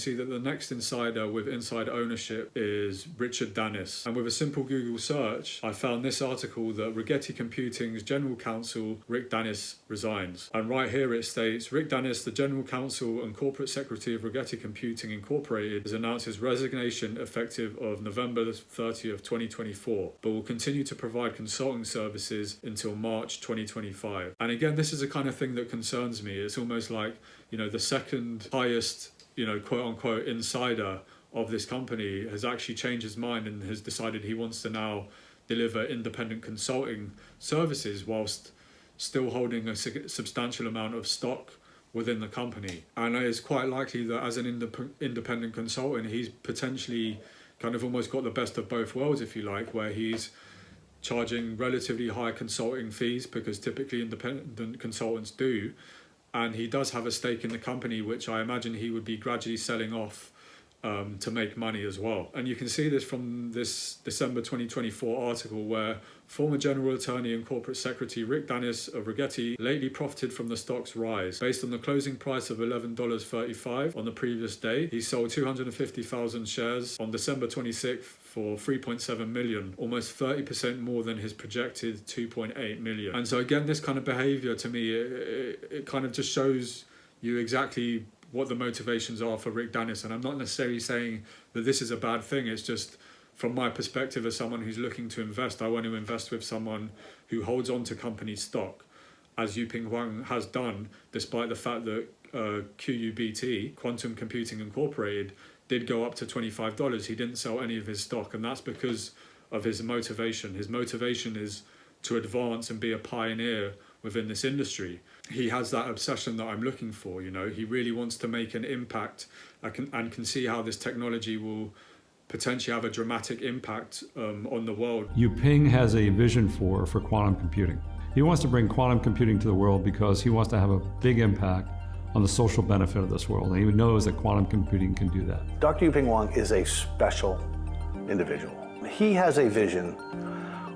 see that the next insider with inside ownership is Richard Dennis. And with a simple Google search, I found this article that Rigetti Computing's General Counsel, Rick Dennis, resigns. And right here it states, Rick Dennis, the General Counsel and Corporate Secretary of Rigetti Computing Incorporated, has announced his resignation effective of November 30th, 2024, but will continue to provide consulting services until March 2025. And again, this is the kind of thing that concerns me. It's almost like, the second highest, quote unquote, insider of this company has actually changed his mind and has decided he wants to now deliver independent consulting services whilst still holding a substantial amount of stock within the company. And it's quite likely that as an independent consultant, he's potentially kind of almost got the best of both worlds, if you like, where he's charging relatively high consulting fees, because typically independent consultants do, and he does have a stake in the company, which I imagine he would be gradually selling off to make money as well. And you can see this from this December 2024 article where former General Attorney and Corporate Secretary Rick Dennis of Rigetti lately profited from the stock's rise. Based on the closing price of $11.35 on the previous day, he sold 250,000 shares on December 26th for 3.7 million, almost 30% more than his projected 2.8 million. And so again, this kind of behavior to me, it kind of just shows you exactly what the motivations are for Rick Dennis. And I'm not necessarily saying that this is a bad thing. It's just from my perspective as someone who's looking to invest, I want to invest with someone who holds on to company stock, as Huang has done, despite the fact that qubt, Quantum Computing Incorporated, did go up to $25. He didn't sell any of his stock, and that's because of his motivation. His motivation is to advance and be a pioneer within this industry. He has that obsession that I'm looking for, he really wants to make an impact and can see how this technology will potentially have a dramatic impact on the world. Yuping has a vision for quantum computing. He wants to bring quantum computing to the world because he wants to have a big impact on the social benefit of this world, and he knows that quantum computing can do that. Dr. Yuping Huang is a special individual. He has a vision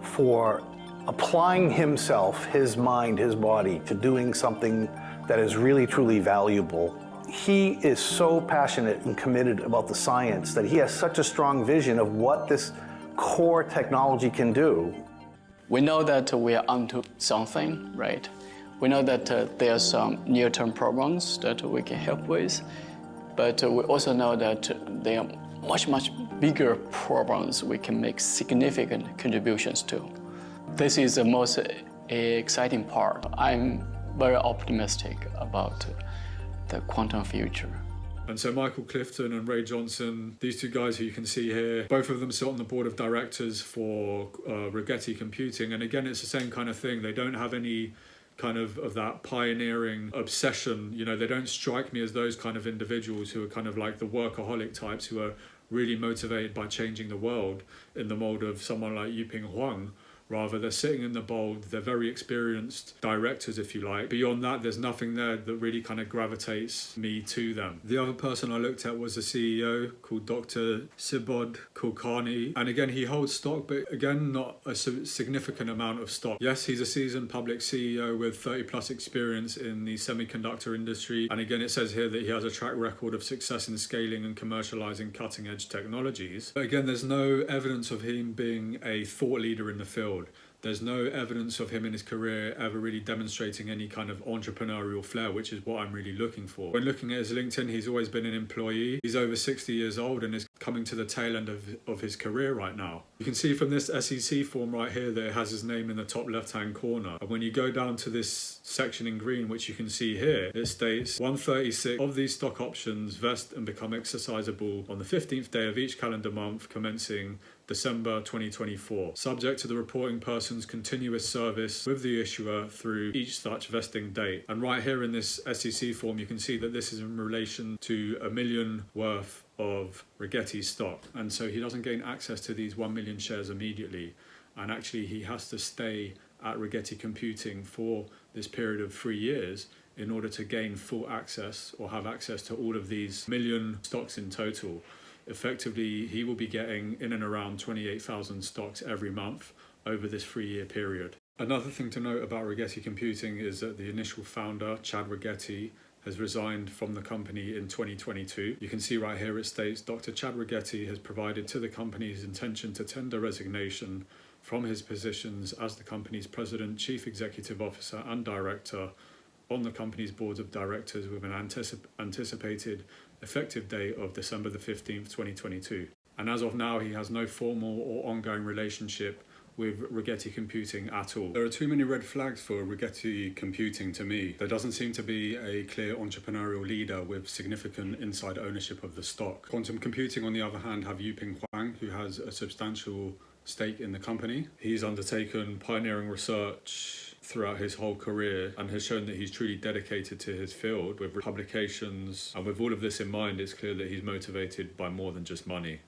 for applying himself, his mind, his body, to doing something that is really, truly valuable. He is so passionate and committed about the science that he has such a strong vision of what this core technology can do. We know that we are onto something, right? We know that there are some near-term problems that we can help with, but we also know that there are much, much bigger problems we can make significant contributions to. This is the most exciting part. I'm very optimistic about the quantum future. And so Michael Clifton and Ray Johnson, these two guys who you can see here, both of them sit on the board of directors for Rigetti Computing. And again, it's the same kind of thing. They don't have any kind of that pioneering obsession. They don't strike me as those kind of individuals who are kind of like the workaholic types who are really motivated by changing the world in the mold of someone like Yuping Huang. Rather, they're sitting in the bold, they're very experienced directors, if you like. Beyond that, there's nothing there that really kind of gravitates me to them. The other person I looked at was the CEO called Dr. Subodh Kulkarni. And again, he holds stock, but again, not a significant amount of stock. Yes, he's a seasoned public CEO with 30 plus experience in the semiconductor industry. And again, it says here that he has a track record of success in scaling and commercializing cutting edge technologies. But again, there's no evidence of him being a thought leader in the field. There's no evidence of him in his career ever really demonstrating any kind of entrepreneurial flair, which is what I'm really looking for. When looking at his LinkedIn, he's always been an employee. He's over 60 years old and is coming to the tail end of his career right now. You can see from this SEC form right here that it has his name in the top left-hand corner. And when you go down to this section in green, which you can see here, it states 136 of these stock options vest and become exercisable on the 15th day of each calendar month commencing December 2024, subject to the reporting person's continuous service with the issuer through each such vesting date. And right here in this SEC form, you can see that this is in relation to $1 million worth of Rigetti stock. And so he doesn't gain access to these 1 million shares immediately. And actually he has to stay at Rigetti Computing for this period of 3 years in order to gain full access or have access to all of these million stocks in total. Effectively, he will be getting in and around 28,000 stocks every month over this 3-year period. Another thing to note about Rigetti Computing is that the initial founder, Chad Rigetti, has resigned from the company in 2022. You can see right here it states Dr. Chad Rigetti has provided to the company his intention to tender resignation from his positions as the company's president, chief executive officer and director on the company's board of directors with an anticipated effective date of December the 15th, 2022. And as of now, he has no formal or ongoing relationship with Rigetti Computing at all. There are too many red flags for Rigetti Computing to me. There doesn't seem to be a clear entrepreneurial leader with significant inside ownership of the stock. Quantum Computing, on the other hand, have Huang, who has a substantial stake in the company. He's undertaken pioneering research throughout his whole career and has shown that he's truly dedicated to his field with publications. And with all of this in mind, it's clear that he's motivated by more than just money.